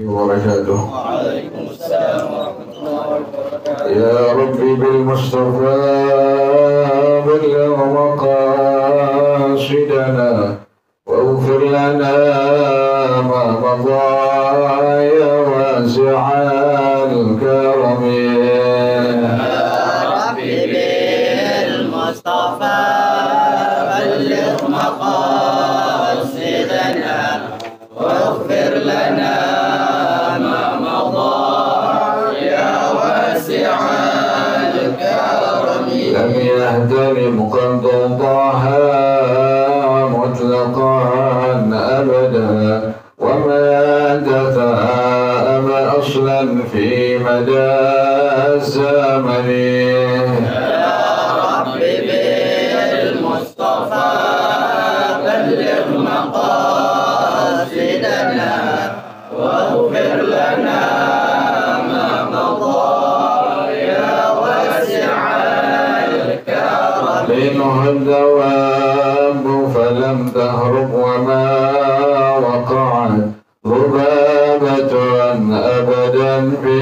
وبركاته. وعليكم السلام ورحمة الله وبركاته. يا ربي بالمصطفى بلغ مقاصدنا واغفر لنا ما مضى يا واسع الكرم. يا ربي بالمصطفى بلغ مقاصدنا واغفر لنا ما مضى يا واسع الكرم. لم يهتم قد ضاها مطلقا أبدا وما تثاءب أصلا في مدى الزمن. يا ربي بالمصطفى بلغ مقاصدنا واغفر لنا ما مضى يا واسع الكرم. منه الدواب فلم تهرب وما وقعت ذبابة أبدا في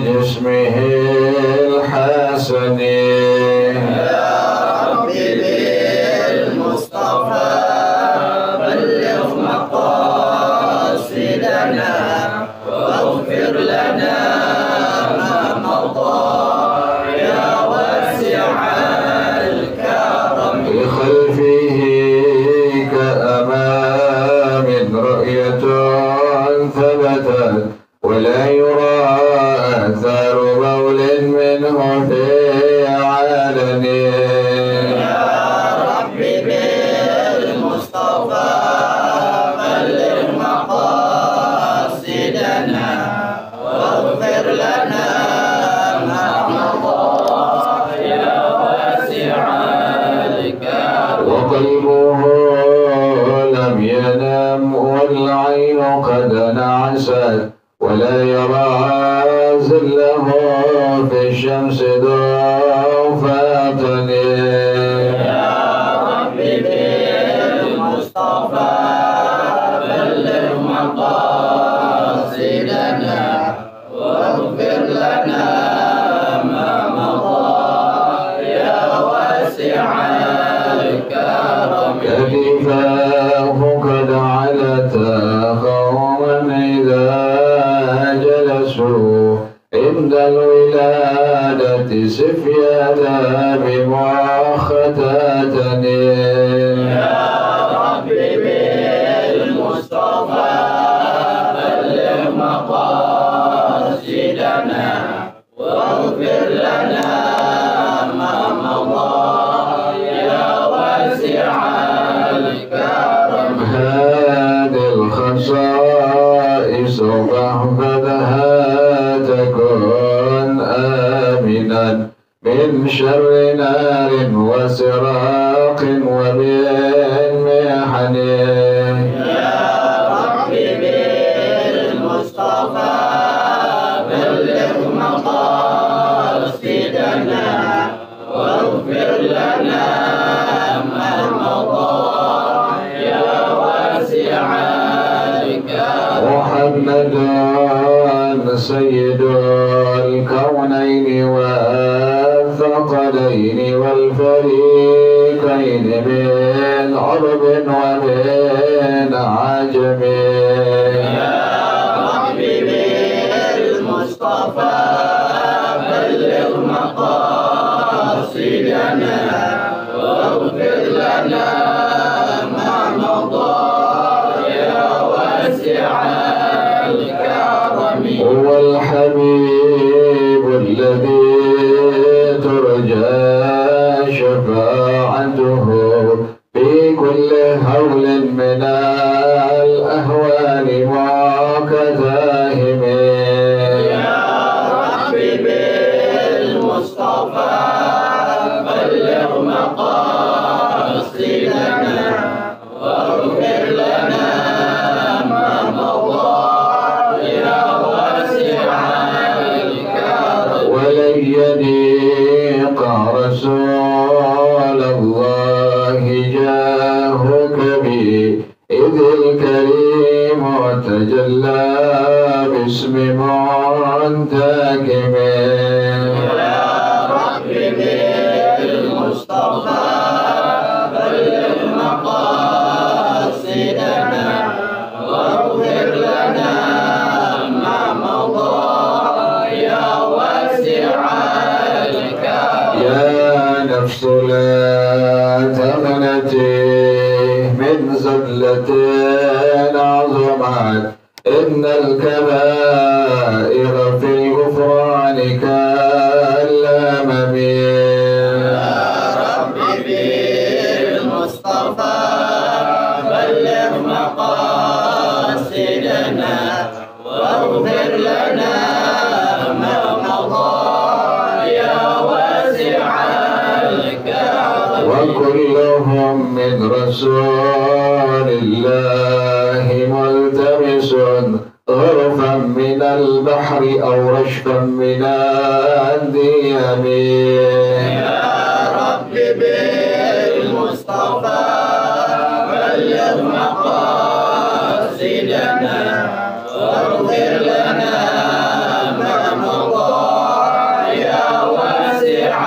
جسمه الحسن. يا ربي بالمصطفى بلغ مقاصدنا واغفر لنا ما مضى يا واسع الكرم. لخلفه كأمام رؤية ثبتت ولا يرى آثار بول منه في علن. يا ربي بالمصطفى بلغ مقاصدنا واغفر لنا ما مضى يا واسع الكرم. وقلبه لم ينم والعين قد نعست ولا يرى زله في الشمس ضعفة. يا ربي بالمصطفى بلغ مقاصدنا واغفر لنا ما مضى يا واسع الكرم. كتفاه قد علتا قوما إذا جلسوا عند الولادة سفيانا بمؤخته. يا ربي بالمصطفى بلغ مقاصدنا واغفر لنا ما مضى يا واسع الكرم. هذه الخصائص فاحفظها تكن آمنا من شر نار وسراق ومن محن. يا ربي بالمصطفى بلغ مقاصدنا واغفر لنا ما مضى يا واسع الكرم. محمد سيد الكونين والثقلين والفريقين من عرب ومن عجم. يا ربي بالمصطفى بلغ مقاصدنا واغفر لنا ما مضى يا واسع الكرم. هو الحبيب الذي ترجى شفاعته في كل هول من الأهوال وكذاهم. يا ربي بالمصطفى بلغ مقاصدنا واغفر لنا ما مضى يا واسع الكرم. ولن يليق رسول الله جاهك به إذ الكريم تجلى باسم منتكب يا رب بالمصطفى بلغ مقاصدنا واغفر لنا ما مضى يا واسع الكرم. يا نفس لا تغنتي من زلة عظمت إن الكبائر في الغفران كالأمم. يا رب بالمصطفى بلغ مقاصدنا واغفر لنا ما مضى يا واسع الكرم. وكلهم من رسول الله ملتمس غرفا من البحر أو رشفا من الديم. يا رب بالمصطفى بلغ مقاصدنا واغفر لنا ما مضى يا واسع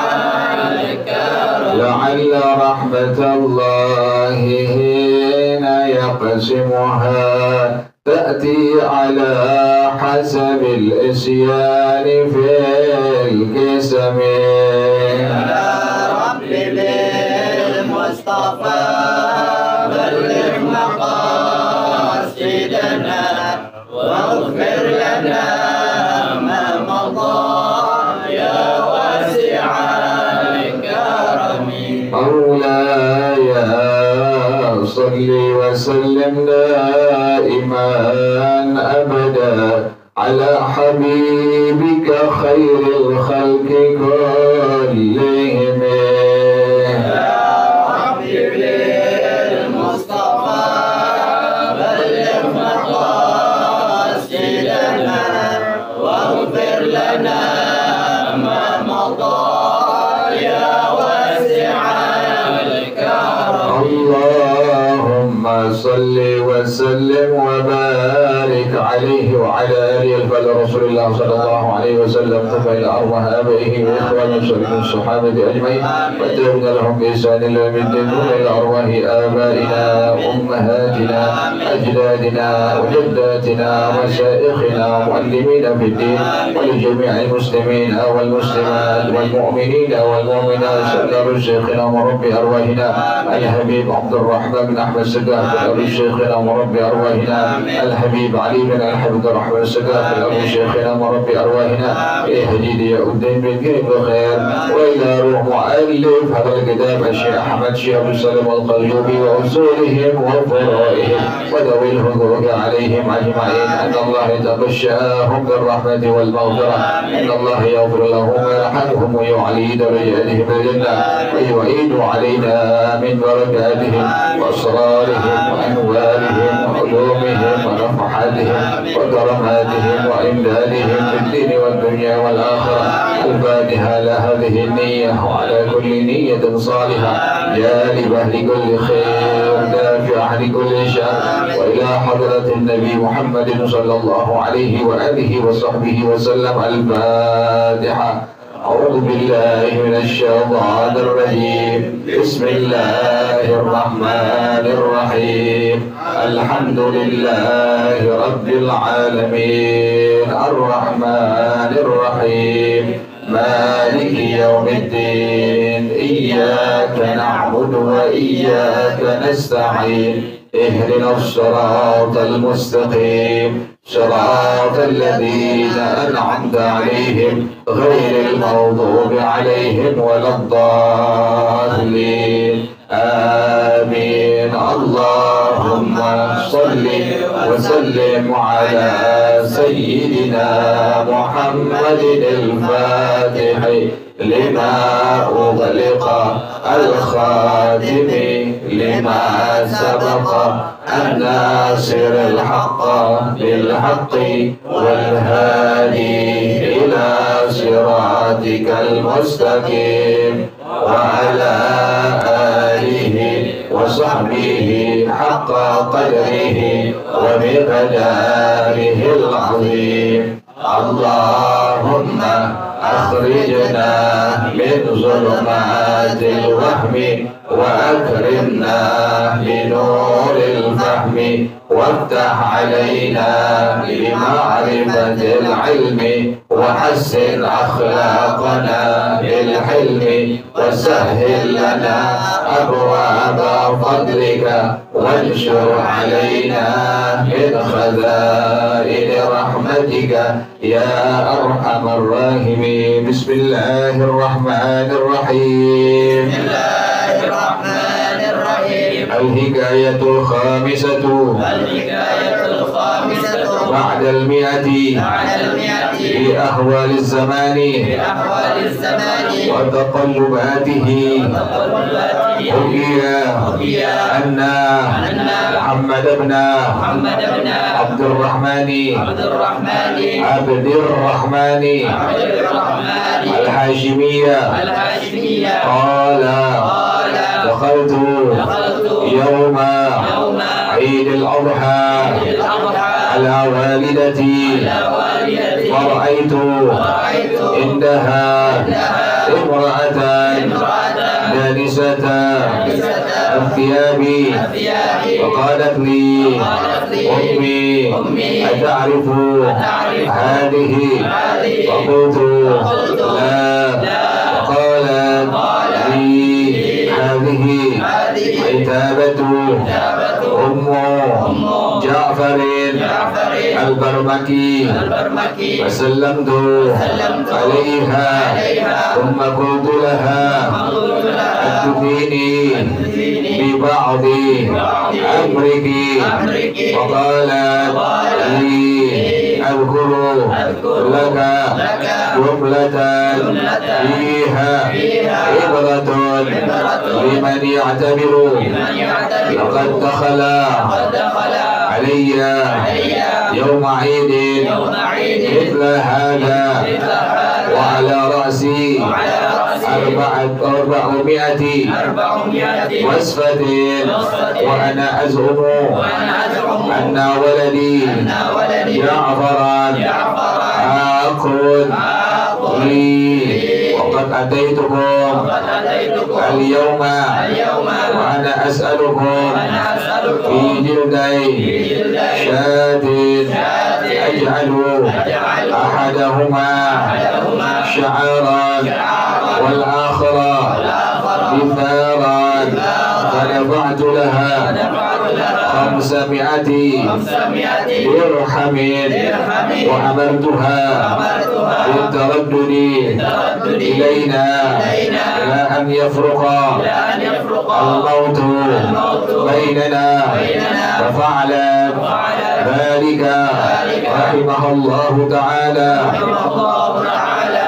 الكرم. لعل رحمة الله حين يقسمها تأتي على حسب الإسيان في القسم. يا رب بالمصطفى بلغ مقاصدنا واغفر لنا ما مضى يا واسع الكرم. مولاي صل وسلم دائما أبدا على حبيبك خير الخلق كلهم. يا رب بالمصطفى بلغ مقاصدنا واغفر لنا ما مضى يا واسع الكرم. اللهم صل وسلم وبارك عليه وعلى آله الفضل رسول الله صلى الله عليه وسلم ثم إلى أرواح آبائه وإخوانه وسائر الصحابة أجمعين وتابعين لهم بإحسان إلى يوم الدين ثم إلى أرواح آبائنا أمهاتنا أجدادنا وجداتنا مشايخنا ومعلمين في الدين ولجميع المسلمين والمسلمات والمؤمنين والمؤمنات سلام شيخنا ورب أرواحنا الحبيب عبد الرحمن بن أحمد السقاف أبي شيخنا ورب أرواحنا الحبيب علي بن الحمد الرحمن السقاف أبي شيخنا ورب أرواحنا إهدي يا الدين بالقرب بخير وإلى روح مؤلف هذا الكتاب الشيخ أحمد شيخ أبو سلم القليوبي وأصولهم وفروعهم وذوي الحقوق عليهم أجمعين أن الله يتغشاهم بالرحمة والمغفرة أن الله يغفر لهم ويرحمهم ويعلي درجاتهم الجنة ويعيد علينا من بركاتهم وأسرارهم وأنوارهم وعلومهم ونفحاتهم وكرماتهم وإمدادهم في الدين والدنيا والآخرة. الفاتحة لهذه النية وعلى كل نية صالحة جالبة لكل خير دافعة لكل شر وإلى حضرة النبي محمد صلى الله عليه وآله وصحبه وسلم. الفاتحة. أعوذ بالله من الشيطان الرجيم. بسم الله الرحمن الرحيم. الحمد لله رب العالمين الرحمن الرحيم مالك يوم الدين إياك نعبد وإياك نستعين اهدنا الصراط المستقيم صراط الذين أنعمت عليهم غير المغضوب عليهم ولا الضالين آمين. اللهم صل وسلم على سيدنا محمد الفاتح لما أغلق الخاتم لما سبق الناصر الحق بالحق والهادي إلى صراطك المستقيم وعلى آله وصحبه حق قدره ومقداره العظيم. اللهم أخرجنا من ظلمات الوهم وأكرمنا بنور الفهم وافتح علينا بمعرفة العلم وحسن أخلاقنا بالحلم وسهل لنا أبواب فضلك وانشر علينا من خزائن رحمتك يا أرحم الراحمين. بسم الله الرحمن الرحيم. بسم الله الرحمن الرحيم. الحكاية الخامسة بعد المئة في أحوال الزمان وتقلباته. حكي أن محمد بن عبد الرحمن الهاشمية قال دخلت يوم عيد الأضحى على والدتي فرأيت عندها امرأة دانسة الثياب وقالت لي أمي أتعرف هذه؟ فقلت لا. وقالت لي هذه عتابة أم جعفر البرمكي. فسلمت عليها ثم قلت لها أتفيني ببعض أمرك؟ وقالت لي أذكر لك جملة فيها عبرة لمن يعتبر. لقد دخل علي يوم عيد مثل هذا وعلى رأسي 400 وصفة وأنا أزعم أن ولدي جعفرا حق لي. وقد أتيتكم اليوم وأنا أسألكم في جلدي شاة أجعل أحدهما شعارا والآخر مثارا. فدفعت لها 500 درهم وأمرتها بالتردد إلينا إلى أن يفرق الموت بيننا. ففعل ذلك رحمه الله تعالى.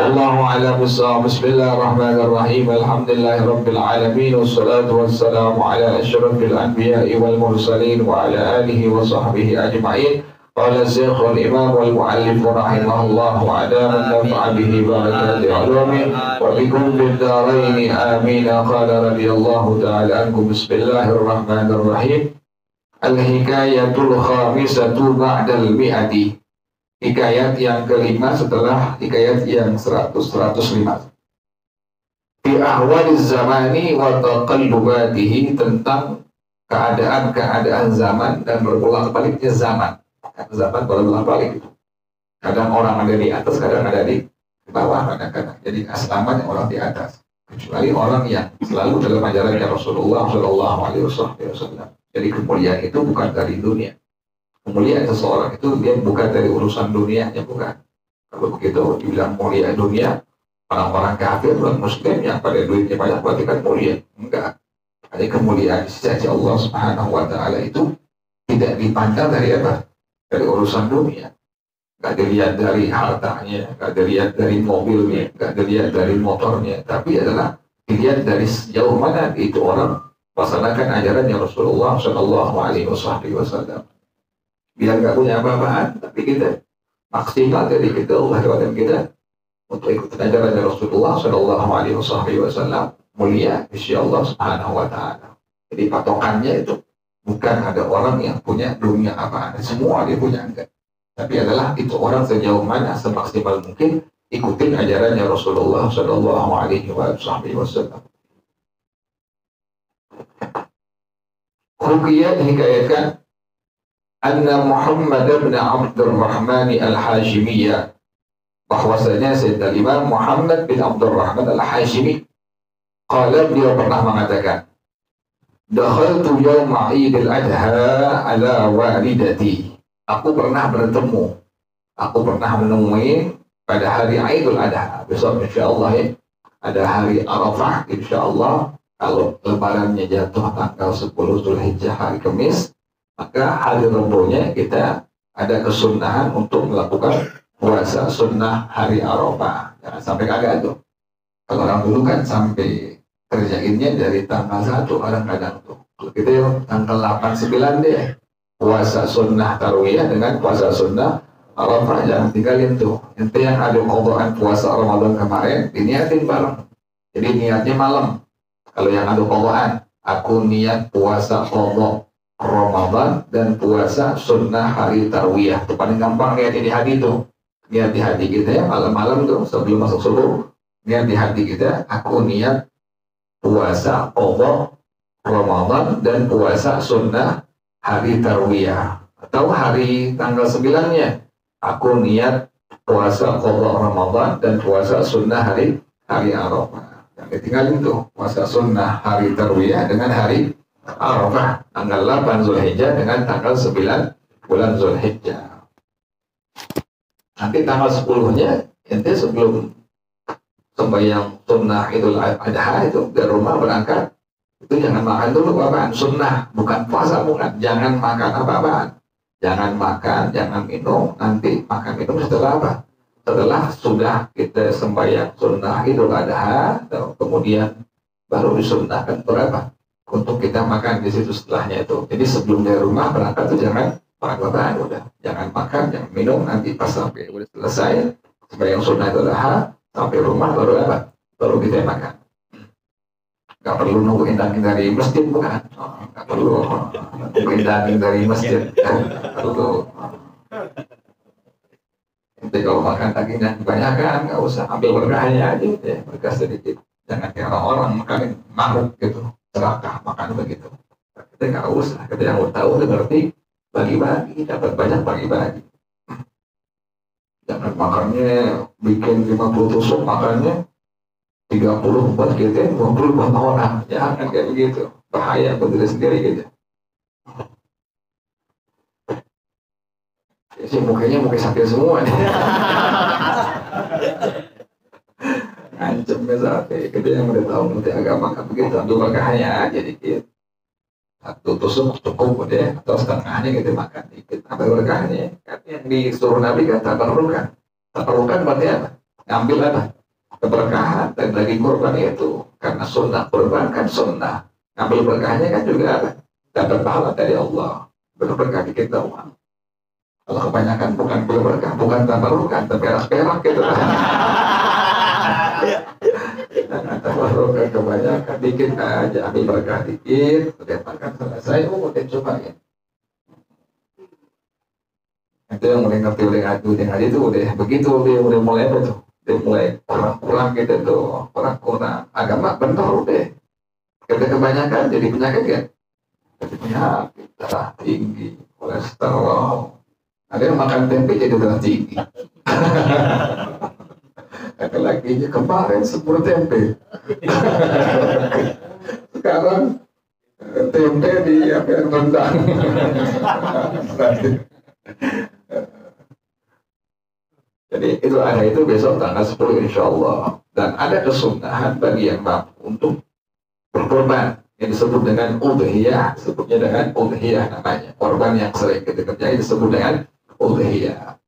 والله أعلم بالصواب. بسم الله الرحمن الرحيم. الحمد لله رب العالمين والصلاة والسلام على أشرف الأنبياء والمرسلين وعلى آله وصحبه أجمعين. قال الشيخ الإمام والمؤلف رحمه الله وأدام النفع به بركات علومه وبكم بالدارين آمين. قال رضي الله تعالى عنكم. بسم الله الرحمن الرحيم. الحكاية الخامسة بعد المئة. Hikayat yang kelima setelah hikayat yang 105. Fi ahwaliz zamani wa taqallubatihi, tentang keadaan-keadaan zaman dan berbolak-baliknya zaman. Zaman berbolak-balik itu. Kadang orang ada di atas, kadang ada di bawah, kadang-kadang jadi aslamanya orang di atas. Kecuali orang yang selalu dalam ajarannya Rasulullah Shallallahu Alaihi Wasallam. Jadi kemuliaan itu bukan dari dunia. Kemuliaan seseorang itu dia bukan dari urusan dunianya, bukan. Kalau begitu dibilang mulia dunia, orang-orang kafir, orang muslim yang pada duitnya banyak berarti kan mulia. Enggak. Jadi kemuliaan di sisi Allah Subhanahu wa Ta'ala itu tidak dipandang dari apa? Dari urusan dunia. Enggak dilihat dari hartanya, enggak dilihat dari mobilnya, enggak dilihat dari motornya, tapi adalah dilihat dari sejauh mana itu orang melaksanakan ajarannya Rasulullah Shallallahu Alaihi Wasallam. Biar nggak punya apa-apaan, tapi kita maksimal dari kita, Allah dan kita untuk ikut ajaran Rasulullah Shallallahu Alaihi Wasallam, mulia insya Allah Subhanahu Wa Taala. Jadi patokannya itu bukan ada orang yang punya dunia apa, semua dia punya enggak. Tapi adalah itu orang sejauh mana semaksimal mungkin ikutin ajarannya Rasulullah Shallallahu Alaihi Wasallam. Ruqyah dihikayatkan anna Muhammad bin Abdurrahman al-Hashimiyah, bahwasanya Sayyidina Imam Muhammad bin Abdurrahman al-Hashimi qala, beliau pernah mengatakan, dakhaltu yawma Idul Adha ala walidati. Aku pernah menemui pada hari Idul Adha. Besok insyaallah ya, ada hari Arafah insyaallah. Kalau lebarannya jatuh tanggal 10 Zulhijjah hari Kamis, maka hari Rabunya kita ada kesunahan untuk melakukan puasa sunnah hari Arafah. Jangan sampai kagak tuh. Kalau orang dulu kan sampai kerjainnya dari tanggal 1 kadang-kadang tuh. Kalau gitu ya, tanggal 8-9 deh. Puasa sunnah tarwiyah dengan puasa sunnah Arafah, jangan tinggalin tuh. Nanti yang ada qadaan puasa Ramadan kemarin, diniatin bareng. Jadi niatnya malam. Kalau yang ada qadaan, aku niat puasa qadha Ramadan dan puasa sunnah hari tarwiyah. Itu paling gampang niat di hati tuh. Niat di hati kita ya, malam-malam tuh sebelum masuk subuh. Niat di hati kita, aku niat puasa qadha Ramadan dan puasa sunnah hari tarwiyah. Atau hari tanggal 9-nya, aku niat puasa qadha Ramadan dan puasa sunnah hari Arafah. Yang ditinggalin tuh puasa sunnah hari tarwiyah dengan hari Arafah, tanggal 8 Zulhijjah dengan tanggal 9 bulan Zulhijjah. Nanti tanggal 10-nya ente sebelum sembahyang sunnah Idul Adha itu dari rumah berangkat, itu jangan makan dulu apa-apaan, sunnah, bukan puasa, bukan. Jangan makan apa-apaan. Jangan makan, jangan minum. Nanti makan minum setelah apa? Setelah sudah kita sembahyang sunnah Idul Adha, kemudian baru disunnahkan berapa? Untuk kita makan di situ setelahnya itu. Jadi sebelum dari rumah berangkat itu jangan makan apa-apaan, udah. Jangan makan, jangan minum. Nanti pas sampai udah selesai sembahyang sunnah Idul Adha, sampai rumah baru apa? Baru kita makan. Gak perlu nungguin daging dari masjid, bukan? Gak perlu nungguin daging dari masjid. Gak perlu. Nanti kalau makan dagingnya kebanyakan, nggak usah, ambil berkahnya aja, ya, berkah sedikit. Jangan kayak orang-orang makan manuk gitu, serakah makan begitu. Kita nggak usah, kita yang tahu udah ngerti, bagi-bagi, dapat banyak bagi-bagi. Jangan makannya bikin 50 tusuk, makannya 30 buat kita, 20 buat orang. Jangan kayak begitu, bahaya buat diri sendiri gitu. Si mukanya muka sakit semua nih. Ancam sakit. Kita yang udah tahu nanti agama kan begitu, ambil berkahnya aja dikit. 1 tusuk cukup deh, atau setengahnya kita makan dikit. Ambil berkahnya. Kan yang disuruh Nabi kan tak perlukan. Tak perlukan berarti apa? Ngambil apa? Keberkahan dan daging kurban itu. Karena sunnah kurban kan sunnah. Ngambil berkahnya kan juga apa? Dapat pahala dari Allah. Berkah dikit doang. Kalau kebanyakan bukan berkah, bukan tabarukan, tapi perak gitu. Jangan tabarukan kebanyakan, dikit aja, ambil berkah dikit, udah makan selesai, udah cobain. Itu yang mulai ngerti oleh ngaji itu udah begitu, dia udah mulai apa tuh? Dia mulai kurang gitu tuh, kurang agama bentar udah. Kita kebanyakan jadi penyakit kan? Jadi penyakit, darah tinggi, kolesterol. Ada yang makan tempe jadi darah tinggi. Ada lakinya kemarin 10 tempe. Sekarang tempe di apa yang rendang. Jadi itu ada itu besok tanggal 10 insya Allah. Dan ada kesunahan bagi yang mampu untuk berkorban. Yang disebut dengan udhiyah, sebutnya dengan udhiyah namanya. Korban yang sering kita kerjain disebut dengan udhiyah.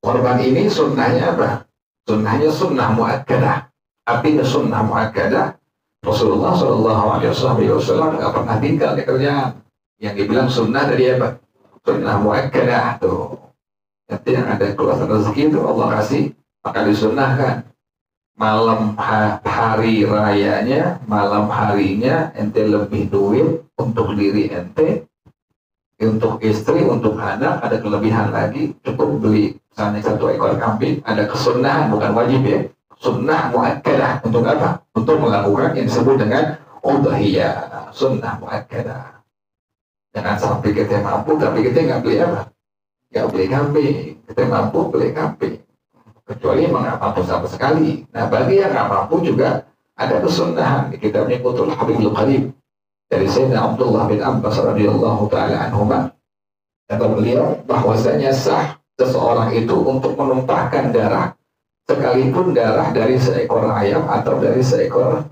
Korban ini sunnahnya apa? Sunnahnya sunnah muakkadah. Artinya sunnah muakkadah. Rasulullah SAW nggak pernah tinggal di kerjaan. Yang dibilang sunnah dari apa? Sunnah muakkadah tuh. Nanti yang ada keluar rezeki itu Allah kasih, maka disunnahkan. Malam hari rayanya, malam harinya ente lebih duit untuk diri ente. Untuk istri, untuk anak ada kelebihan lagi, cukup beli misalnya 1 ekor kambing, ada kesunahan, bukan wajib ya, sunnah muakkadah. Untuk apa? Untuk melakukan yang disebut dengan udhiyah, sunnah muakkadah. Jangan sampai kita mampu tapi kita nggak beli apa? Nggak beli kambing. Kita mampu beli kambing, kecuali nggak mampu sama sekali. Nah, bagi yang nggak mampu juga ada kesunahan. Kita mengikuti Habibul Qarib dari Sayyidina Abdullah bin Abbas radhiyallahu taala anhuma, kata beliau bahwasanya sah seseorang itu untuk menumpahkan darah, sekalipun darah dari seekor ayam atau dari seekor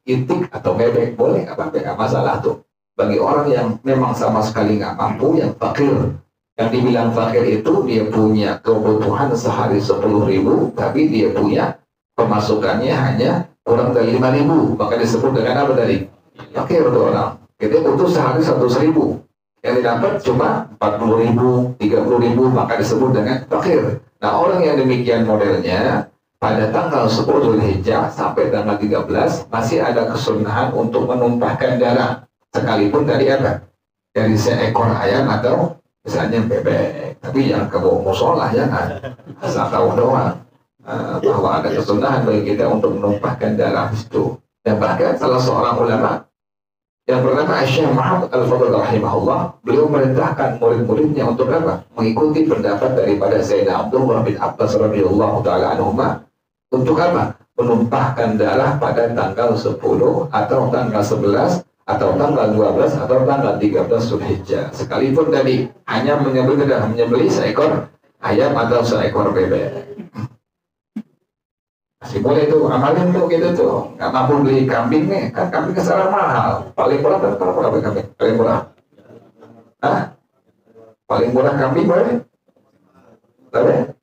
itik atau bebek, boleh, apa nggak masalah tuh. Bagi orang yang memang sama sekali nggak mampu, yang fakir. Yang dibilang fakir itu dia punya kebutuhan sehari 10.000, tapi dia punya pemasukannya hanya kurang dari 5.000, maka disebut dengan apa tadi? Fakir tuh orang. Kita butuh sehari 100.000, yang didapat cuma 40.000, 30.000, maka disebut dengan fakir. Nah, orang yang demikian modelnya pada tanggal 10 Dzulhijjah sampai tanggal 13 masih ada kesunahan untuk menumpahkan darah, sekalipun tadi apa? Dari seekor ayam atau misalnya bebek. Tapi yang ke musola ya kan, asal tahu doang bahwa ada kesunahan bagi kita untuk menumpahkan darah itu. Dan bahkan salah seorang ulama yang bernama Syekh Muhammad Al-Fadl rahimahullah, beliau merintahkan murid-muridnya untuk apa? Mengikuti pendapat daripada Sayyidina Abdullah bin Abbas radhiyallahu taala anhuma, untuk apa? Menumpahkan darah pada tanggal 10 atau tanggal 11 atau tanggal 12 atau tanggal 13 Dzulhijjah. Sekalipun tadi hanya menyembelih seekor ayam atau seekor bebek. Masih boleh tuh, amalin tuh gitu tuh. Nggak mampu beli kambing nih, kan kambing sekarang mahal. Paling murah kan berapa beli kambing? Paling murah? Hah? Paling murah kambing boleh? Berapa?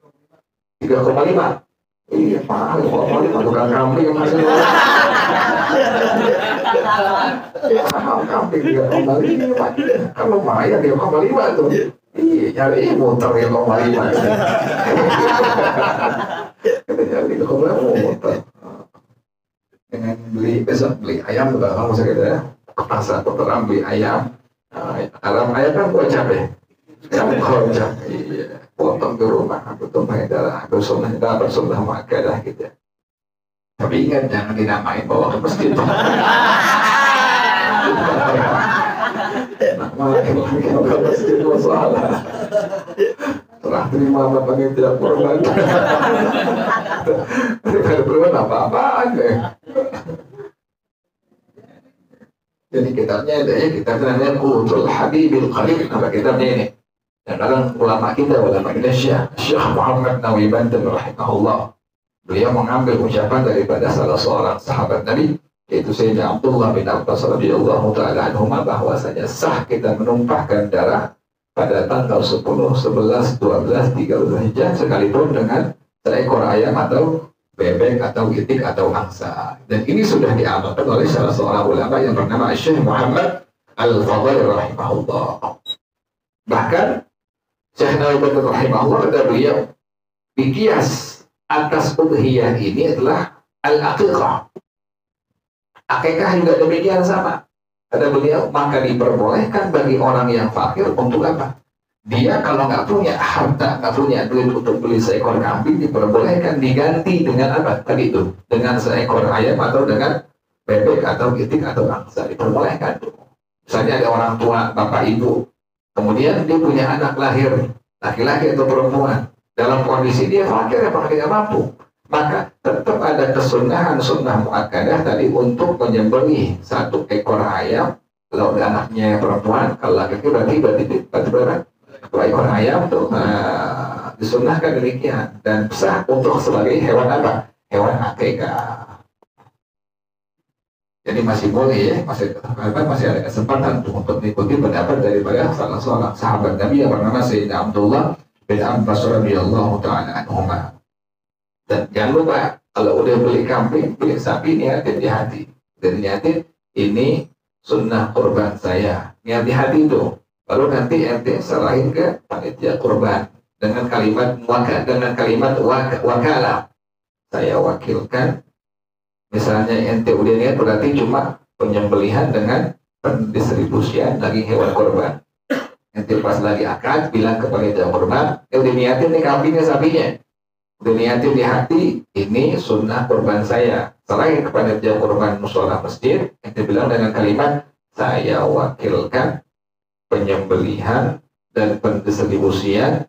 3,5. Iya, mahal. 3,5 bukan kambing yang masih mahal kambing 3,5. Kalau lumayan 3,5 tuh. Iya, nyari muter 3,5. Jadi kalau muter dengan beli, besok beli ayam juga kalau saya kira ke pasar kotoran beli ayam, ayam kan buat cabai, yang kocak, iya, potong ke rumah, aku tumpahin darah, aku sunnah muakkadah gitu. Tapi ingat jangan dinamain bawa ke masjid. Malah ke masjid masalah. Setelah terima bapaknya tidak korban. Tidak berbuat apa-apa aja. Jadi kitabnya ada ya, kitabnya namanya Qutul Habibul Qarib. Apa kitabnya ini? Dan kadang ulama kita Syekh Muhammad Nawawi Banten rahimahullah, beliau mengambil ucapan daripada salah seorang sahabat Nabi, yaitu Sayyidina Abdullah bin Abbas radhiyallahu taala anhuma, bahwasanya sah kita menumpahkan darah pada tanggal 10, 11, 12, 13 Hijjah sekalipun dengan seekor ayam atau bebek atau itik atau angsa. Dan ini sudah diamalkan oleh salah seorang ulama yang bernama Syekh Muhammad Al-Fadl rahimahullah. Bahkan Syekh Nawawi rahimahullah kata beliau, dikias atas udhiyah ini adalah al-aqiqah. Akikah juga demikian sama. Kata beliau, maka diperbolehkan bagi orang yang fakir untuk apa? Dia kalau nggak punya harta, nggak punya duit untuk beli seekor kambing, diperbolehkan diganti dengan apa? Tadi itu, dengan seekor ayam atau dengan bebek atau itik atau angsa, diperbolehkan. Misalnya ada orang tua, bapak ibu, kemudian dia punya anak lahir, laki-laki atau perempuan, dalam kondisi dia fakir, apakah dia mampu? Maka tetap ada kesunahan sunnah muakkadah tadi untuk menyembelih 1 ekor ayam. Kalau anaknya perempuan, kalau laki-laki berarti berapa? 2 ekor ayam tuh disunahkan demikian, dan sah untuk sebagai hewan apa? Hewan akikah. Jadi masih boleh ya, masih ada kesempatan untuk mengikuti pendapat daripada salah seorang sahabat Nabi yang bernama Sayyidina Abdullah bin Abbas radhiyallahu taala anhuma. Dan jangan lupa, kalau udah beli kambing, beli sapi, niatin di hati. Dan niatin, ini sunnah kurban saya. Niat di hati itu. Lalu nanti ente serahin ke panitia kurban. Dengan kalimat wakalah. Saya wakilkan. Misalnya ente udah niat, berarti cuma penyembelihan dengan pendistribusian daging hewan kurban. Nanti pas lagi akad bilang ke panitia kurban, udah niatin nih kambingnya sapinya, udah niatin di hati ini sunnah kurban saya. Selain ke panitia kurban musola masjid, nanti bilang dengan kalimat saya wakilkan penyembelihan dan pendistribusian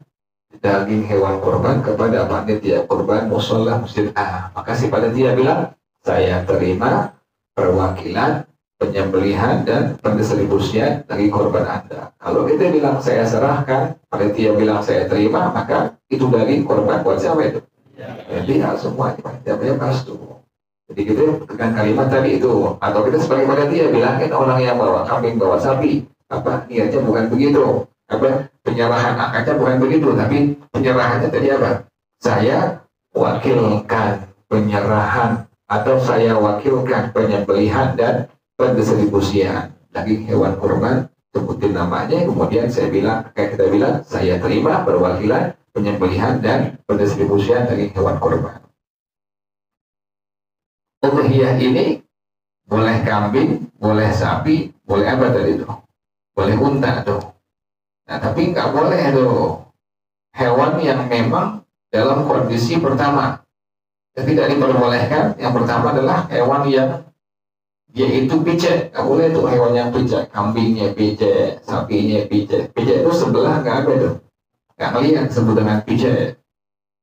daging hewan kurban kepada panitia kurban musola masjid A. Maka si panitia bilang saya terima perwakilan penyembelihan dan pendistribusian daging korban Anda. Kalau kita bilang saya serahkan, panitia bilang saya terima, maka itu daging korban buat siapa itu? Dia semua panitia pasti. Jadi kita dengan kalimat tadi itu, atau kita sebagai panitia bilangin orang yang bawa kambing, bawa sapi, apa niatnya bukan begitu, apa penyerahan akadnya bukan begitu, tapi penyerahannya tadi apa? Saya wakilkan penyerahan atau saya wakilkan penyembelihan dan pendistribusian daging hewan kurban, sebutin namanya, kemudian saya bilang, kayak kita bilang, saya terima perwakilan penyembelihan dan pendistribusian daging hewan kurban. Udhiyah ini boleh kambing, boleh sapi, boleh apa tadi itu? Boleh unta tuh. Nah, tapi nggak boleh tuh hewan yang memang dalam kondisi pertama. Tidak diperbolehkan. Yang pertama adalah hewan yang yaitu picek, nggak boleh tuh hewan yang picek, kambingnya picek, sapinya picek. Picek itu sebelah nggak ada tuh, nggak ngelihat sebut dengan picek.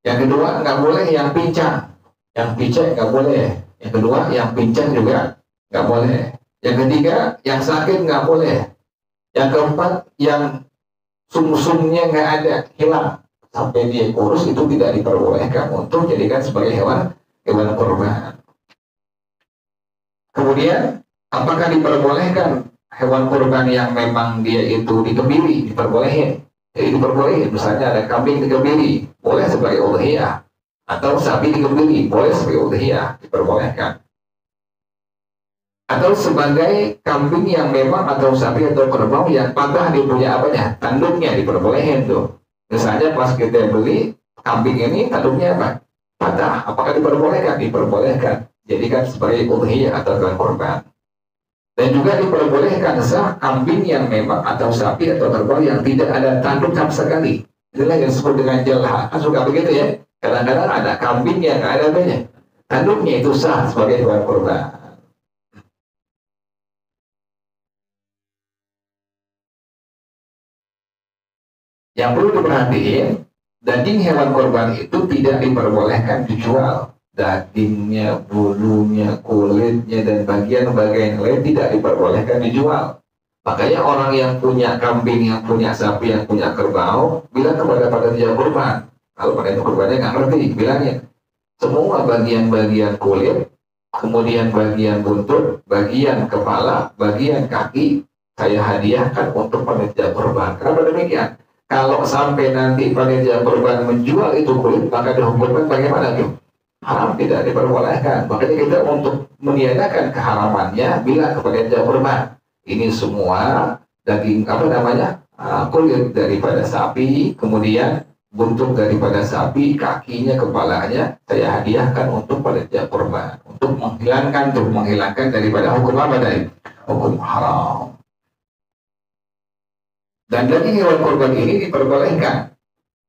Yang kedua nggak boleh yang pincang, yang picek nggak boleh. Yang kedua yang pincang juga nggak boleh. Yang ketiga yang sakit nggak boleh. Yang keempat yang sumsumnya nggak ada, hilang sampai dia kurus, itu tidak diperbolehkan untuk jadikan sebagai hewan kurban. Kemudian, apakah diperbolehkan hewan kurban yang memang dia itu dikebiri? Diperbolehin. Jadi diperbolehin. Misalnya ada kambing dikebiri, boleh sebagai udhiyah. Atau sapi dikebiri, boleh sebagai udhiyah. Diperbolehkan. Atau sebagai kambing yang memang atau sapi atau kerbau yang patah dia punya apanya? Tanduknya diperbolehin tuh. Misalnya pas kita beli kambing ini tanduknya apa? Patah. Apakah diperbolehkan? Diperbolehkan. Jadikan sebagai udhiyah atau hewan kurban. Dan juga diperbolehkan sah kambing yang memang atau sapi atau kerbau yang tidak ada tanduk sama sekali. Inilah yang disebut dengan jalha. Kan suka begitu ya. Kadang-kadang ada kambing yang nggak ada banyak tanduknya, itu sah sebagai hewan kurban. Yang perlu diperhatiin, daging hewan kurban itu tidak diperbolehkan dijual. Dagingnya, bulunya, kulitnya, dan bagian-bagian lain tidak diperbolehkan dijual. Makanya orang yang punya kambing, yang punya sapi, yang punya kerbau, bilang kepada panitia kurban. Kalau panitia kurbannya nggak ngerti, bilangnya semua bagian-bagian kulit, kemudian bagian buntut, bagian kepala, bagian kaki, saya hadiahkan untuk panitia kurban. Kenapa demikian? Kalau sampai nanti panitia kurban menjual itu kulit, maka dihukumkan bagaimana tuh? Haram, tidak diperbolehkan. Makanya kita untuk meniadakan keharamannya bilang kepada panitia kurban, ini semua daging kulit daripada sapi, kemudian buntut daripada sapi, kakinya, kepalanya saya hadiahkan untuk panitia kurban, untuk menghilangkan daripada hukum apa tadi? Hukum haram. Dan daging hewan kurban ini diperbolehkan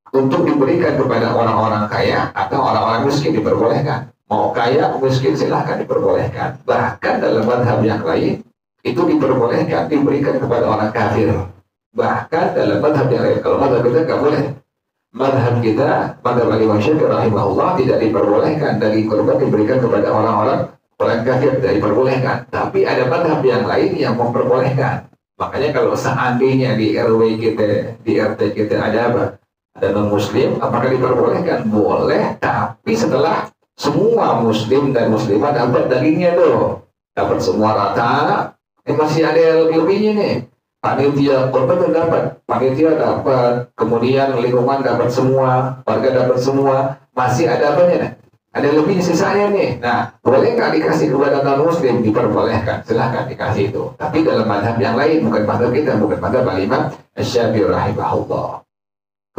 untuk diberikan kepada orang-orang kaya atau orang-orang miskin, diperbolehkan. Mau kaya, miskin, silahkan, diperbolehkan. Bahkan dalam madhab yang lain, itu diperbolehkan diberikan kepada orang kafir. Bahkan dalam madhab yang lain, kalau madhab kita nggak boleh. Madhab kita, madhab Imam Syafi'i rahimahullah, tidak diperbolehkan daging kurban diberikan kepada orang kafir, tidak diperbolehkan. Tapi ada madhab yang lain yang memperbolehkan. Makanya kalau seandainya di RW kita, di RT kita ada apa? Ada non-muslim, apakah diperbolehkan? Boleh, tapi setelah semua muslim dan muslimah dapat dagingnya tuh. Dapat semua rata, masih ada lebih-lebihnya nih. Panitia korban dapat, panitia dapat, kemudian lingkungan dapat semua, warga dapat semua, masih ada apanya nih? Ada lebih sisanya nih. Nah, boleh nggak dikasih kepada non-muslim? Diperbolehkan, silahkan dikasih itu. Tapi dalam madhab yang lain, bukan madhab kita, bukan madhab Imam Syafi'i rahimahullah.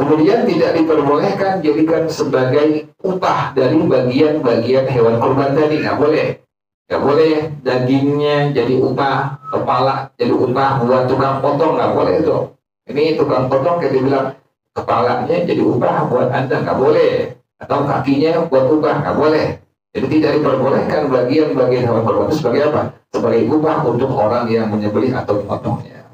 Kemudian tidak diperbolehkan jadikan sebagai upah dari bagian-bagian hewan kurban tadi, nggak boleh. Nggak boleh dagingnya jadi upah, kepala jadi upah buat tukang potong, nggak boleh itu. Ini tukang potong kayak dibilang kepalanya jadi ubah buat Anda nggak boleh, atau kakinya buat ubah nggak boleh. Jadi tidak diperbolehkan bagian-bagian hewan kurban itu sebagai apa? Sebagai ubah untuk orang yang menyembelih atau memotongnya.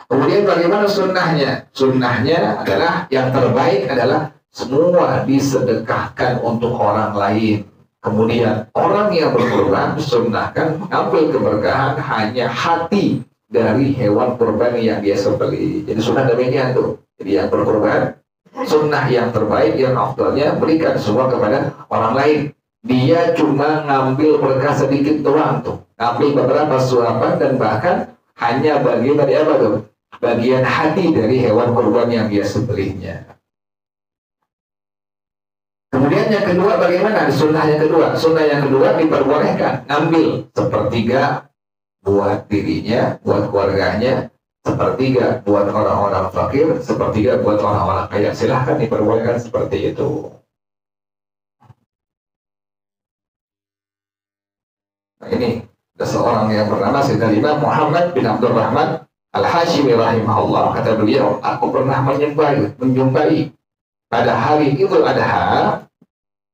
Kemudian bagaimana sunnahnya? Sunnahnya adalah yang terbaik adalah semua disedekahkan untuk orang lain. Kemudian orang yang berkurban sunnahkan mengambil keberkahan hanya hati dari hewan kurban yang dia sembelih. Jadi sunnah demikian tuh. Jadi yang berkurban sunnah yang terbaik, yang afdalnya berikan semua kepada orang lain. Dia cuma ngambil berkah sedikit doang tuh. Ngambil beberapa suapan dan bahkan hanya bagian dari apa tuh? Bagian hati dari hewan kurban yang dia sembelihnya. Kemudian yang kedua bagaimana? Sunnah yang kedua. Sunnah yang kedua diperbolehkan ngambil sepertiga buat dirinya, buat keluarganya, sepertiga buat orang-orang fakir, sepertiga buat orang-orang kaya. Silahkan diperbolehkan seperti itu. Nah ini ada seorang yang bernama Sayyidina Imam Muhammad bin Abdul Rahman Al-Hashimi rahimahullah. Kata beliau, aku pernah menjumpai pada hari Idul Adha.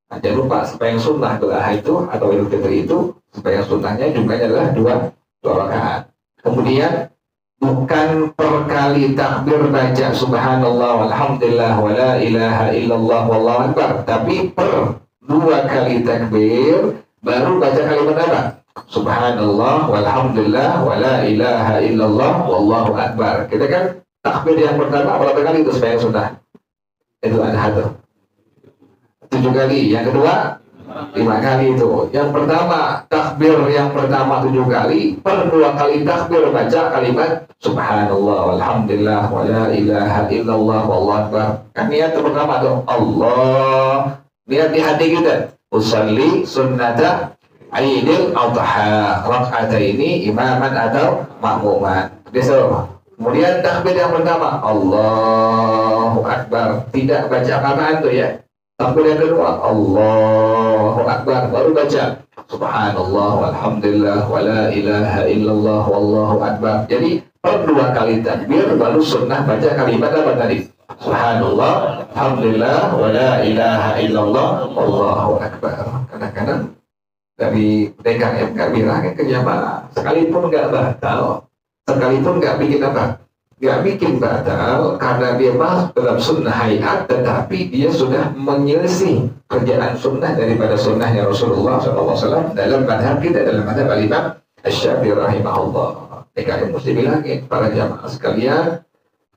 Nah, jangan lupa sembahyang sunnah Idul Adha itu atau Idul Fitri itu sembahyang sunnahnya jumlahnya adalah dua rakaat. Kemudian bukan per kali takbir baca subhanallah walhamdulillah wala ilaha illallah wallahu akbar, tapi per dua kali takbir baru baca kalimat apa? Subhanallah walhamdulillah wala ilaha illallah wallahu akbar. Kita kan takbir yang pertama berapa kali itu sembahyang sunnah? Itu ada 7 kali. Yang kedua 5 kali itu. Yang pertama takbir yang pertama 7 kali, per 2 kali takbir baca kalimat subhanallah walhamdulillah wala ilaha illallah wallahu akbar. Kan niat pertama tuh Allah, niat di hati kita usalli sunnata Aidil Adha rak'ataini imaman atau makmuman. Kemudian takbir yang pertama Allahu Akbar, tidak baca apaan tuh ya. Takbir yang kedua Allahu Akbar, baru baca subhanallah walhamdulillah wala ilaha illallah wallahu akbar. Jadi per 2 kali takbir baru sunnah baca kalimat apa tadi? Subhanallah alhamdulillah wala ilaha illallah wallahu akbar. Kadang-kadang dari DKM nggak bilangnya ke jamaah, sekalipun nggak batal, sekalipun nggak bikin apa, nggak bikin batal karena dia masuk dalam sunnah hayat, tetapi dia sudah menyelisih kerjaan sunnah daripada sunnahnya Rasulullah SAW dalam madhab kita, dalam madhab al-Imam Asy-Syafi'i rahimahullah. DKM mesti bilangin para jamaah sekalian,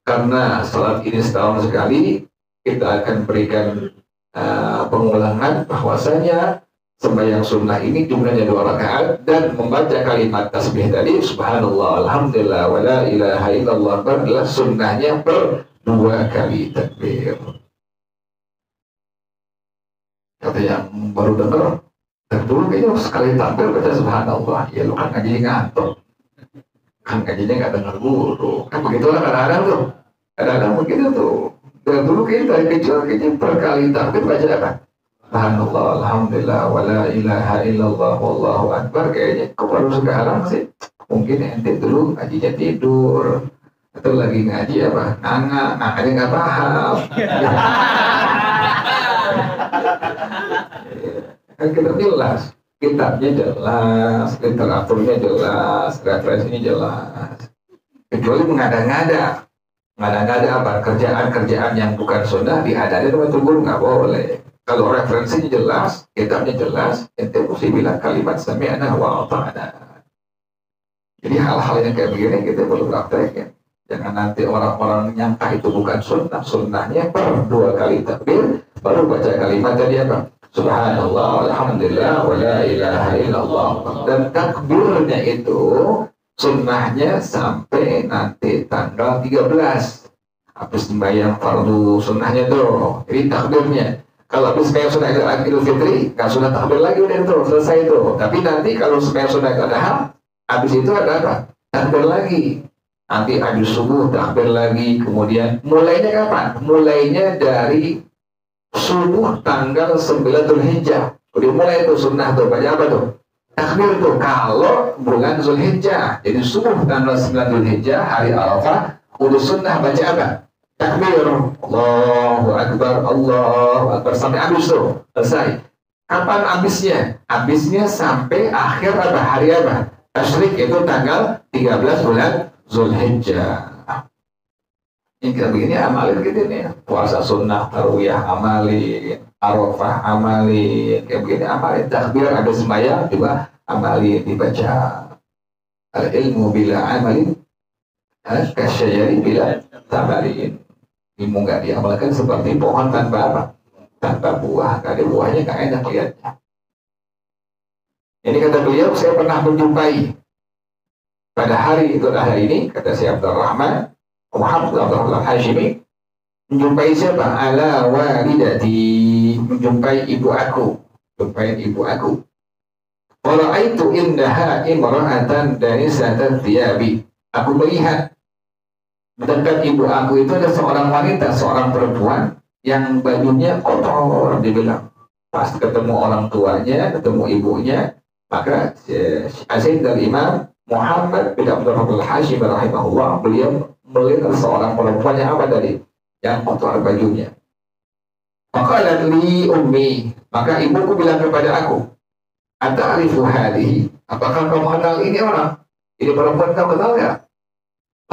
karena salat ini setahun sekali, kita akan berikan pengulangan bahwasanya sembahyang sunnah ini jumlahnya 2 rakaat dan membaca kalimat tasbih tadi subhanallah alhamdulillah wala ilaha illallah adalah sunnahnya per 2 kali takbir. Kata yang baru dengar, dan dulu kayaknya sekali takbir baca subhanallah, ya lu kan ngaji ngantuk, kan ngajinya nggak dengar guru, kan begitulah kadang-kadang tuh, kadang-kadang begitu tuh. Dan dulu kita kecil per kali takbir baca apa? Subhanallah, alhamdulillah, wala ilaha illallah, wallahu akbar. Kayaknya kok baru sekarang sih. Mungkin ente dulu ngajinya tidur, atau lagi ngaji apa? Nganga nggak paham. Kan kita jelas, kitabnya jelas, literaturnya jelas, referensinya jelas. Kecuali mengada-ngada. Ngada-ngada apa? Kerjaan-kerjaan yang bukan sunnah diadain sama guru nggak boleh. Kalau referensinya jelas, kitabnya jelas, ente mesti bilang kalimat sami'na wa ata'na. Jadi hal-hal yang kayak begini kita perlu praktekin. Jangan nanti orang-orang nyangka itu bukan sunnah. Sunnahnya per 2 kali takbir, baru baca kalimat tadi apa? Subhanallah, alhamdulillah, wa la ilaha illallah. Dan takbirnya itu sunnahnya sampai nanti tanggal 13. Habis sembahyang fardu sunnahnya tuh. Jadi takbirnya. Kalau habis sembahyang sunnah Idul Fitri, nggak sunnah takbir lagi, udah itu selesai itu. Tapi nanti kalau sembahyang sunnah Idul Adha, habis itu ada apa? Takbir lagi. Nanti habis subuh takbir lagi. Kemudian mulainya kapan? Mulainya dari subuh tanggal 9 Dzulhijjah. Udah mulai itu sunnah tuh, banyak apa tuh? Takbir tuh kalau bulan Dzulhijjah. Jadi subuh tanggal 9 Dzulhijjah hari Arafah Udus sunnah baca apa? Takbir. Allahu Akbar, Allahu Akbar. Sampai habis tuh. Selesai. Kapan habisnya? Habisnya sampai akhir apa? Hari apa? Tasyrik itu tanggal 13 bulan Zulhijjah. Ini kita begini amalin gitu nih. Puasa sunnah, tarawih amalin, Arafah amalin, kayak begini amalin. Takbir ada sembahyang juga amalin, dibaca. Al ilmu bila amalin, kasyajari bila tamalin. Ilmu nggak diamalkan seperti pohon tanpa apa? Tanpa buah. Nggak ada buahnya, nggak enak lihatnya. Ini kata beliau, saya pernah menjumpai pada hari Idul Adha ini, kata si Abdurrahman Muhammad Abdurrahman Hashimi, menjumpai siapa? Ala walidati, menjumpai ibu aku, menjumpai ibu aku. Wara'aitu indaha imra'atan danisatan thiyabi. Aku melihat dekat ibu aku itu ada seorang wanita, seorang perempuan yang bajunya kotor, dibilang. Pas ketemu orang tuanya, ketemu ibunya, maka Asyid dari Imam Muhammad bin Abdurrahman Hashimi rahimahullah, beliau melihat seorang perempuan yang apa tadi? Yang kotor bajunya. Maka li ummi, maka ibuku bilang kepada aku, ata'rifu hadhihi, apakah kamu kenal ini orang? Ini perempuan kamu kenal nggak?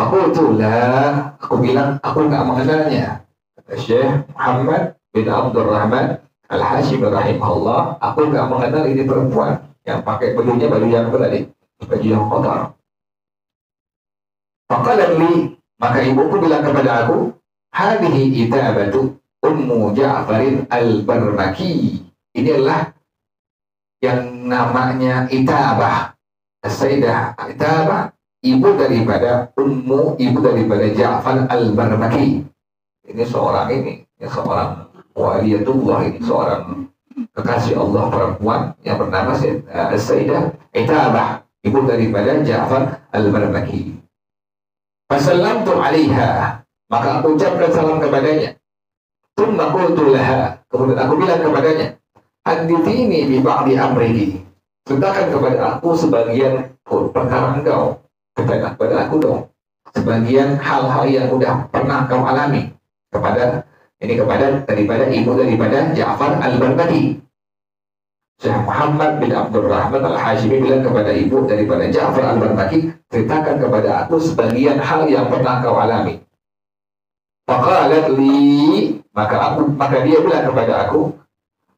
Aku itulah, aku bilang aku nggak mengenalnya. Kata Syekh Muhammad bin Abdurrahman Al-Hashimi rahimahullah, aku nggak mengenal ini perempuan yang pakai bajunya baju yang apa tadi? Baju yang kotor. Maka li, maka ibuku bilang kepada aku, hadhihi itabatu Ummu Ja'farin al-Barmaki. Inilah yang namanya Itabah. Sayyidah Itabah, ibu daripada ibu daripada Ja'far al-Barmaki. Ini seorang seorang waliyatullah, ini seorang kekasih Allah perempuan yang bernama Sayyidah Itabah, ibu daripada Ja'far al-Barmaki. Fasallamtu 'alaiha, maka aku ucapkan salam kepadanya. Tsumma qultu laha, kemudian aku bilang kepadanya, hadithini bi ba'di amrihi, ceritakan kepada aku sebagian perkara engkau, ceritakan kepada aku dong sebagian hal-hal yang udah pernah kau alami kepada daripada ibu daripada Ja'far al-Barmaki. Syekh Muhammad bin Abdurrahman Al-Hashimi bilang kepada ibu daripada Ja'far al-Barmaki, ceritakan kepada aku sebagian hal yang pernah kau alami. Faqalat li, maka dia bilang kepada aku,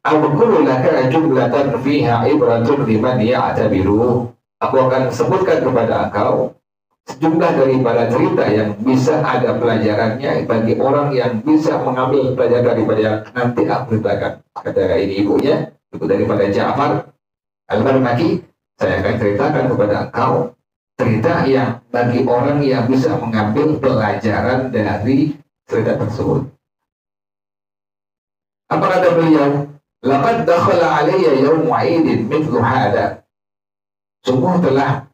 Aqulu laka jumlatan fiha ibratun liman ya'tabiru. Aku akan sebutkan kepada engkau sejumlah daripada cerita yang bisa ada pelajarannya bagi orang yang bisa mengambil pelajaran daripada yang nanti aku ceritakan. Kata ini ibunya, ibu daripada Ja'far al-Barmaki, saya akan ceritakan kepada engkau cerita yang bagi orang yang bisa mengambil pelajaran dari cerita tersebut. Apa kata beliau? Laqad dakhala alayya yawmu 'aidin mithlu hada. Sungguh telah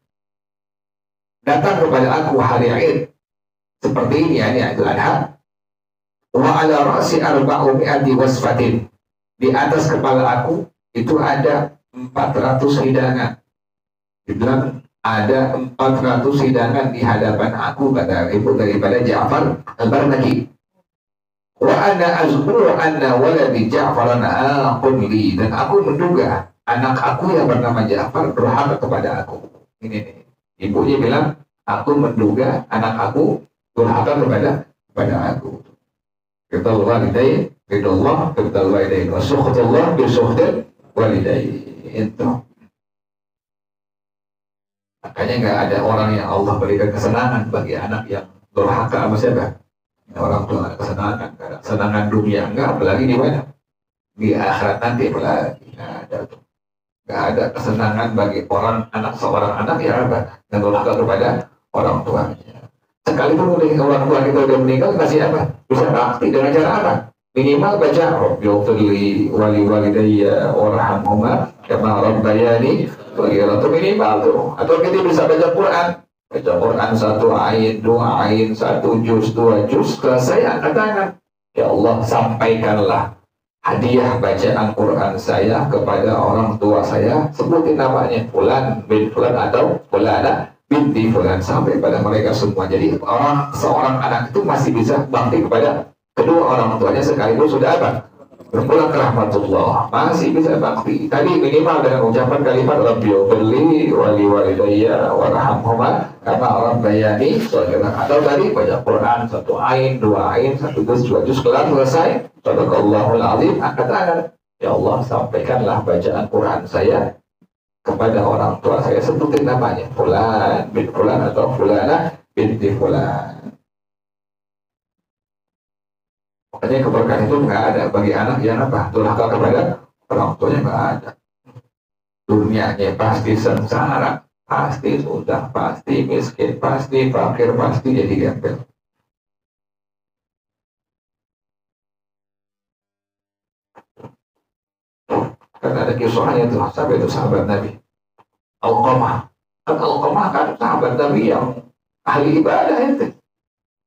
datang kepada aku hari Aid seperti ini, yakni Idul Adha. Wa ala ra'si 400 wasfatin. Di atas kepala aku itu ada 400 hidangan. Dibilang ada 400 hidangan di hadapan aku, kata ibu daripada Ja'far al-Barmaki. Wa ana azkuru anna waladi Ja'faran aqul li, dan aku menduga anak aku yang bernama Ja'far berhak kepada aku. Ini ibunya bilang, aku menduga anak aku berhak kepada aku. Ridal walidain, ridallah, ridal walidain, wa sukhtullah bi sukhtil walidain. Itu. Makanya nggak ada orang yang Allah berikan kesenangan bagi anak yang durhaka sama siapa? Orang tua ada kesenangan, ada kesenangan dunia enggak, apalagi di mana? Di akhirat nanti apalagi nggak ada tuh. Nggak ada kesenangan bagi seorang anak yang apa? Yang durhaka kepada orang tuanya. Sekalipun orang tua kita udah meninggal, masih apa? Bisa bakti dengan cara apa? Minimal baca Rabbighfirli wali walidayya warhamhuma kama rabbayani shaghira, itu minimal tuh. Atau kita bisa baca Quran. Baca Quran 1 ayat, 2 ayat, 1 juz, 2 juz, selesai angkat tangan. Ya Allah, sampaikanlah hadiah bacaan Quran saya kepada orang tua saya. Sebutin namanya, Fulan bin Fulan atau Fulana binti fulan, sampai pada mereka semua. Jadi seorang anak itu masih bisa bakti kepada kedua orang tuanya sekaligus sudah apa? Berpulang ke rahmatullah, masih bisa bakti. Tadi minimal dengan ucapan kalimat Rabbighfirli wali walidayya warhamhuma kama rabbayani shaghira. Atau tadi baca Quran 1 ain, 2 ain, 1 juz, 2 juz, kelar selesai. Sadaqallahul azim. Angkat tangan. Ya Allah, sampaikanlah bacaan Quran saya kepada orang tua saya, sebutin namanya fulan bin fulan atau fulana binti fulan. Makanya keberkahan itu nggak ada bagi anak yang apa? Durhaka kepada orang tuanya, nggak ada. Dunianya pasti sengsara, pasti susah, pasti miskin, pasti fakir, pasti jadi gembel. Karena ada kisahnya tuh, sampai itu sahabat Nabi Alqamah. Kan Alqamah kan sahabat Nabi yang ahli ibadah itu.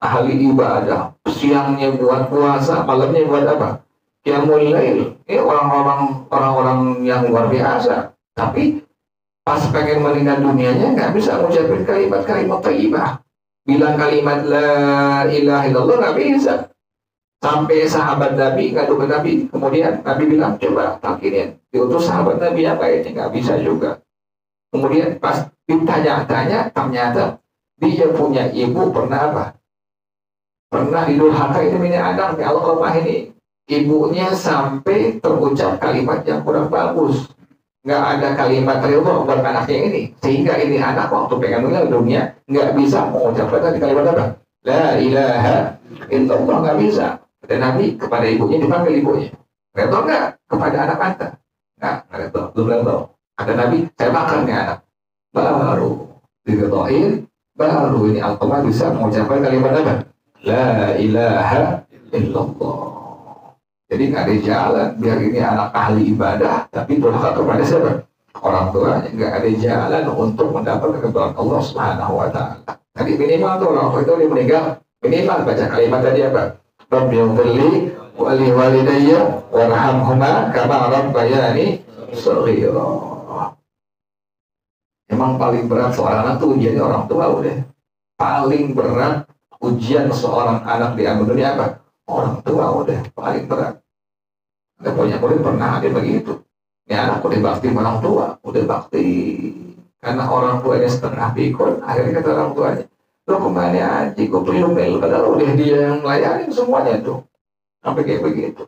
Ahli ibadah, siangnya buat puasa, malamnya buat apa? Qiyamul lail. Orang-orang yang luar biasa. Tapi pas pengen meninggal dunianya nggak bisa mengucapkan kalimat-kalimat thayyibah. Bilang kalimat la ilaha illallah nggak bisa. Sampai sahabat Nabi ngadu ke Nabi, kemudian Nabi bilang coba takinin. Diutus sahabat Nabi yang lainnya nggak bisa juga. Kemudian pas ditanya-tanya, ternyata dia punya ibu pernah apa? Pernah didurhaka itu punya anak ya Alqamah ini. Ibunya sampai terucap kalimat yang kurang bagus. Nggak ada kalimat ridho buat anaknya ini. Sehingga ini anak waktu pengen meninggal dunia nggak bisa mengucapkan tadi kalimat apa? La ilaha illallah, nggak bisa. Dan Nabi kepada ibunya dipanggil ibunya. Ridho nggak kepada anak anda? Nggak ridho, belum ridho. Ada Nabi, saya makan nih anak. Baru diridhoin, baru ini Alqamah bisa mengucapkan kalimat apa? La ilaha illallah. Jadi nggak ada jalan biar ini anak ahli ibadah tapi durhaka kepada siapa? Orang tuanya. Nggak ada jalan untuk mendapat keridhaan Allah Subhanahu wa taala. Tadi minimal tuh orang tua itu dia meninggal, minimal baca kalimat tadi apa? Rabbighfirli wali walidayya warhamhuma kama rabbayani shaghira. Emang paling berat seorang anak tuh ujiannya orang tua udah. Paling berat ujian seorang anak di dunia apa? Orang tua udah paling berat. Ada banyak murid pernah ada begitu. Ya anak udah bakti orang tua, udah bakti. Karena orang tuanya setengah pikun, akhirnya kata orang tuanya, lo kemana aja, gue priumel. Padahal udah dia yang melayanin semuanya tuh. Sampai kayak begitu.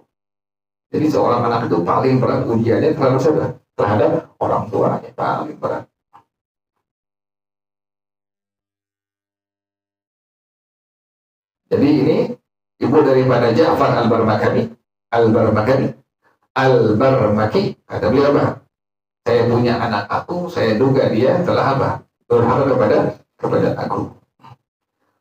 Jadi seorang anak itu paling berat ujiannya terhadap orang tuanya, paling berat. Jadi ini ibu daripada Ja'far Al-Barmaki, kata beliau apa? Saya punya anak aku, saya duga dia telah apa? Durhaka kepada aku.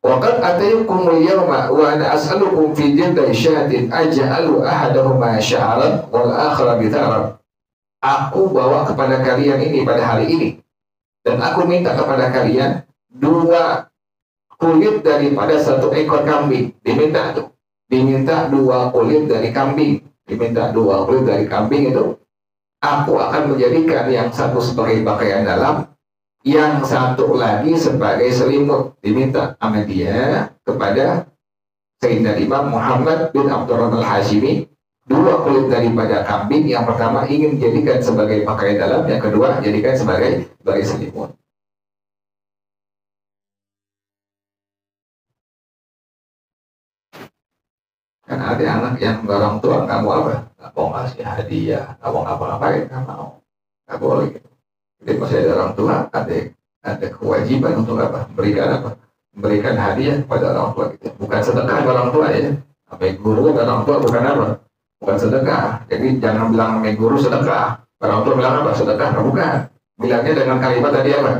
Waqad atayukum al-yawma wa ana as'alukum fi jildai syahatin aj'alu ahadahuma sya'ran wal akhara bitharan. Aku bawa kepada kalian ini pada hari ini, dan aku minta kepada kalian 2 kulit daripada 1 ekor kambing. Diminta 2 kulit dari kambing. Diminta 2 kulit dari kambing itu. Aku akan menjadikan yang satu sebagai pakaian dalam, yang satu lagi sebagai selimut. Diminta sama dia kepada Sayyidina Imam Muhammad bin Abdurrahman al-Hashimi 2 kulit daripada kambing. Yang pertama ingin jadikan sebagai pakaian dalam, yang kedua jadikan sebagai selimut. Karena ada anak yang orang tua nggak mau apa, nggak mau ngasih hadiah, nggak mau ngapa-ngapain, nggak mau, nggak boleh gitu. Jadi masih ada orang tua, ada kewajiban untuk apa, memberikan hadiah kepada orang tua gitu. Bukan sedekah orang tua ya, sampai guru orang tua bukan apa, bukan sedekah. Jadi jangan bilang sampai guru sedekah, orang tua bilang apa, sedekah, bukan. Bilangnya dengan kalimat tadi apa,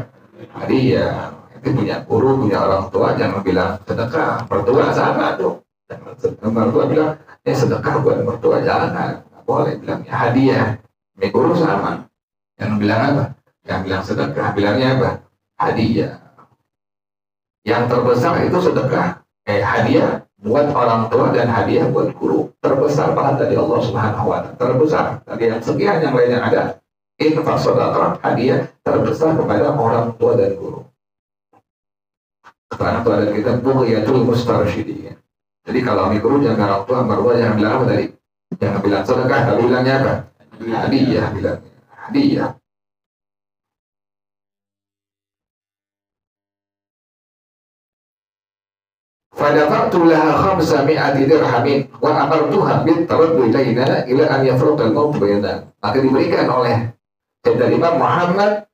hadiah. Itu punya guru, punya orang tua, jangan bilang sedekah. Mertua sama tuh. Mertua bilang, sedekah buat mertua, jangan, nggak boleh bilangnya hadiah. Guru sama, yang bilang apa? Yang bilang sedekah, bilangnya apa? Hadiah. Yang terbesar itu sedekah, hadiah buat orang tua dan hadiah buat guru. Terbesar pahala dari Allah Subhanahu wa taala. Terbesar dari yang sekian yang lainnya ada. Infak sedekah, hadiah terbesar kepada orang tua dan guru. Sekarang itu ada kita Bughyatul Mustarsyidin. Jadi kalau mikro jangan orang tua, mertua jangan bilang apa tadi? Jangan bilang sedekah, tapi bilangnya apa? Hadiah, bilangnya hadiah. Fadafa'tu laha 500 dirhamin wa amartuha bit taraddu ilaina ila an yafruqa al-maut bainana. Maka diberikan oleh dari Imam Muhammad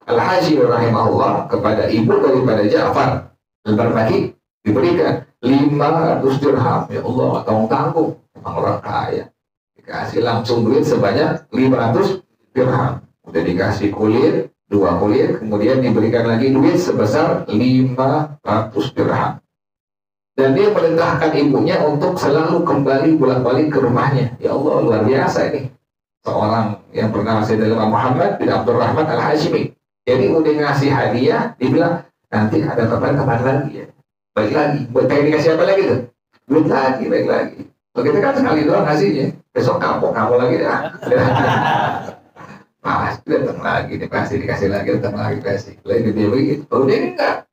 Al-Hashimi rahimahullah kepada ibu daripada Ja'far Al-Barbaki, diberikan 500 dirham. Ya Allah, tanggung-tanggung, memang orang kaya. Dikasih langsung duit sebanyak 500 dirham. Udah dikasih kulit, 2 kulit, kemudian diberikan lagi duit sebesar 500 dirham. Dan dia merintahkan ibunya untuk selalu kembali bolak-balik ke rumahnya. Ya Allah, luar biasa ini. Seorang yang bernama Sayyidina Muhammad bin Abdurrahman Al-Hashimi. Jadi udah ngasih hadiah, dibilang nanti ada kabar-kabar lagi ya. Baik lagi. Buat kayak dikasih apa lagi tuh? Duit lagi, baik lagi. Kalau kita kan sekali doang ngasihnya. Besok kamu lagi dah. Pasti datang lagi, pasti dikasih lagi, datang lagi, pasti. Lagi dia begitu. Kalau dia enggak,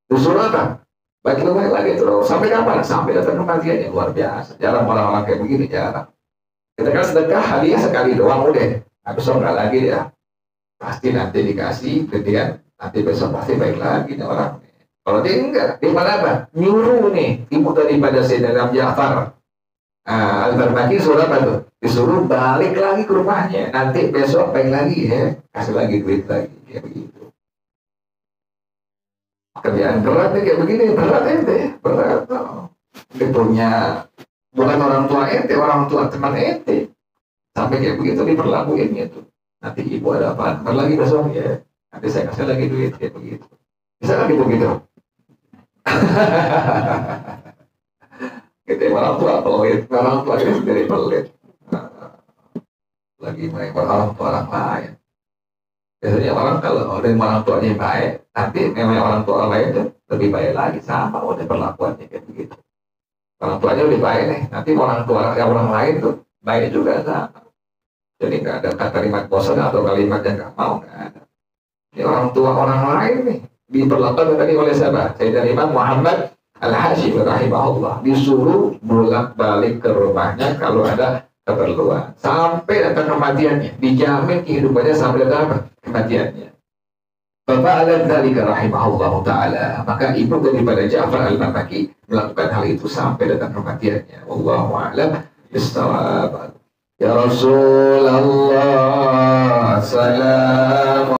disuruh apa? Baik lagi terus. Sampai kapan? Sampai datang kematiannya. Luar biasa. Jarang orang-orang kayak begini, jarang. Kita kan sedekah hadiah sekali doang udah. Besok enggak lagi ya. Pasti nanti dikasih, kemudian nanti besok pasti baik lagi nih orang. Kalau dia enggak, dia malah apa? Nyuruh nih, ibu daripada Sayyidina Ja'far Al-Barbaki suruh apa tuh? Disuruh balik lagi ke rumahnya. Nanti besok baik lagi ya. Kasih lagi duit lagi. Kayak begitu. Kerjaan berat nih kayak begini, berat ente, berat. Dia punya bukan orang tua ente, orang tua teman ente. Sampai kayak begitu diperlakuin gitu. Nanti ibu ada apa? Ntar lagi besok ya. Nanti saya kasih lagi duit kayak begitu. Bisa kan gitu-gitu? Kita orang tua pelit, orang tua ini sendiri pelit. Lagi main orang tua orang lain. Biasanya orang kalau orang tuanya baik, nanti memang orang tua orang lain itu lebih baik lagi, sama udah perlakuannya kayak begitu. Orang tuanya lebih baik nih, nanti orang tua orang lain tuh baik juga sama. Jadi nggak ada kalimat bosan atau kalimat yang nggak mau, nggak ada. Ini orang tua orang lain nih diperlakukan tadi oleh siapa? Sayyidina Imam Muhammad Al-Hashimi rahimahullah, disuruh bolak-balik ke rumahnya kalau ada keperluan sampai datang kematiannya, dijamin kehidupannya sampai datang kematiannya. Bapak Al-Dzalika rahimahullah ta'ala, maka ibu daripada Ja'far Al-Barbaki melakukan hal itu sampai datang kematiannya. Wallahu a'lam bishawab. Ya Rasulullah, salam